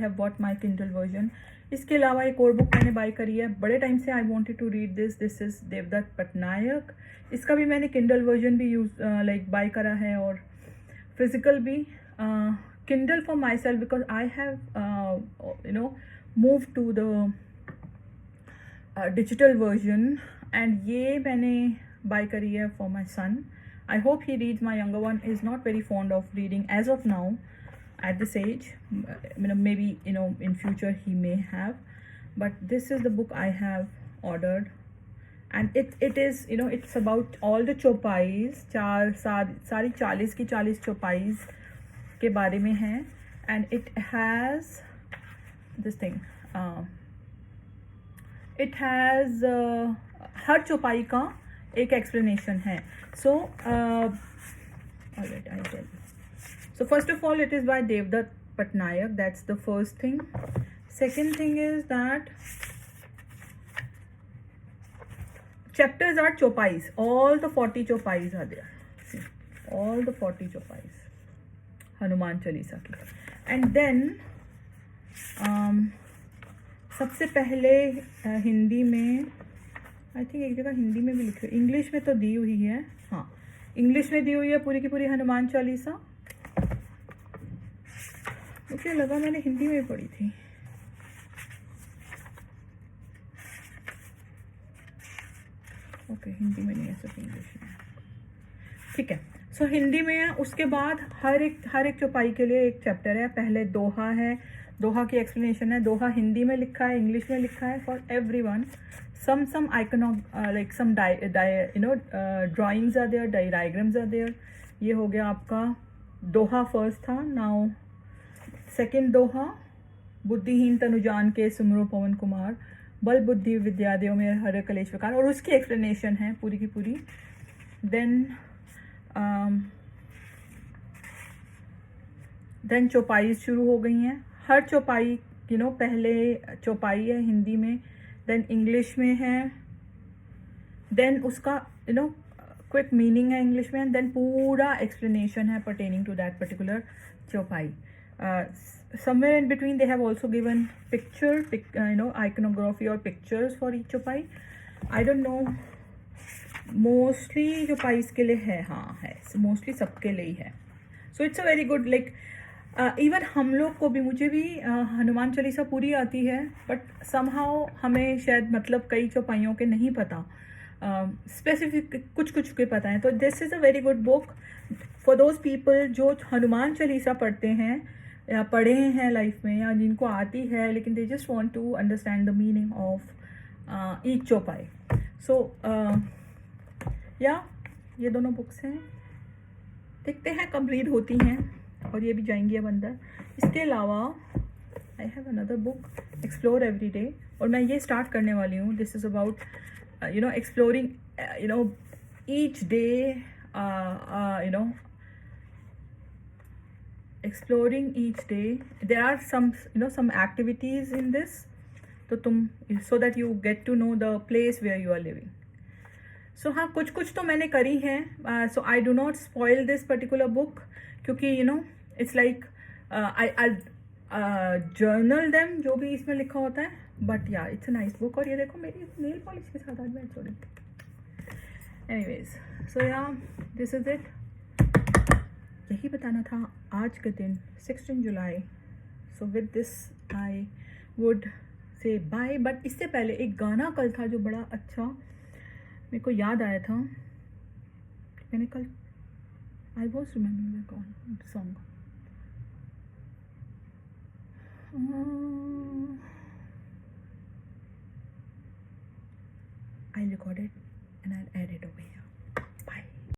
Have bought my Kindle version. इसके अलावा एक और बुक मैंने बाय करी है, बड़े टाइम से I wanted to read this is Devdutt Pattanaik. इसका भी मैंने किंडल वर्जन भी यूज़ लाइक बाय करा है और फिजिकल भी। Kindle for myself because I have move to the digital version and ये मैंने बाय करी है for my son. I hope he reads. My younger one is not very fond of reading as of now at this age. Maybe in future he may have, but this is the book I have ordered, and it is it's about all the chopais, सारी 40 की 40 chopais के बारे में है, and it has this thing. It has हर चौपाई का एक explanation है. So alright, I'll tell you. So first of all, it is by Devdutt Patnaik. That's the first thing. Second thing is that chapters are chopais. All the 40 chopais are there. See, all the 40 chopais. Hanuman Chalisa की. And then सबसे पहले हिंदी में I think एक जगह हिंदी में भी लिखी हुई, इंग्लिश में तो दी हुई है, हाँ इंग्लिश में दी हुई है पूरी की पूरी हनुमान चालीसा। मुझे लगा मैंने हिंदी में पढ़ी थी। ओके, हिंदी में नहीं है, सिर्फ इंग्लिश में। ठीक है, सो हिंदी में है। उसके बाद हर एक चौपाई के लिए एक चैप्टर है। पहले दोहा है, दोहा की एक्सप्लेनेशन है। दोहा हिंदी में लिखा है, इंग्लिश में लिखा है for everyone. some like some drawings are there, diagrams are there. ये हो गया आपका दोहा फर्स्ट था। नाउ सेकंड दोहा, बुद्धिहीन तनु जान के सुमरो पवन कुमार, बल बुद्धि विद्या देव में हर कलेश विकार, और उसकी एक्सप्लेनेशन है पूरी की पूरी। देन चौपाई शुरू हो गई हैं। हर चौपाई पहले चौपाई है हिंदी में, देन इंग्लिश में है, देन उसका क्विक मीनिंग है इंग्लिश में, देन पूरा एक्सप्लेनेशन है पर्टेनिंग टू दैट पर्टिकुलर चौपाई। Somewhere in between they have also given picture iconography और पिक्चर्स फॉर ईच चौपाई। आई डोंट नो, मोस्टली चौपाईस के लिए है, हाँ है, मोस्टली सबके लिए ही है। So it's a very good, like even हम लोग को भी, मुझे भी हनुमान चालीसा पूरी आती है, बट समहाउ हमें शायद मतलब कई चौपाइयों के नहीं पता, स्पेसिफिक कुछ के पता है। तो this is a very good book for those people जो हनुमान चालीसा पढ़ते हैं या पढ़े हैं लाइफ में, या जिनको आती है लेकिन they just want to understand the meaning of each chaupai. So या ये दोनों बुक्स हैं, देखते हैं कंप्लीट होती हैं, और ये भी जाएंगी अब अंदर। इसके अलावा I have another book, explore every day, और मैं ये स्टार्ट करने वाली हूँ। This is about exploring each day, exploring each day. There are some activities in this, तो तुम so that you get to know the place where you are living. So हाँ, कुछ तो मैंने करी है। So I do not spoil this particular book, क्योंकि it's like I'll journal them, जो भी इसमें लिखा होता है, but yeah, it's a nice book। और ये देखो मेरी नेल पॉलिश के साथ आज मैं छोड़ी। Anyways, so yeah, this is it। यही बताना था आज के दिन 16 जुलाई। So with this I would say bye, but इससे पहले एक गाना कल था जो बड़ा अच्छा मेरे को याद आया था। मैंने कल I was remembering the song. I'll record it and I'll add it over here.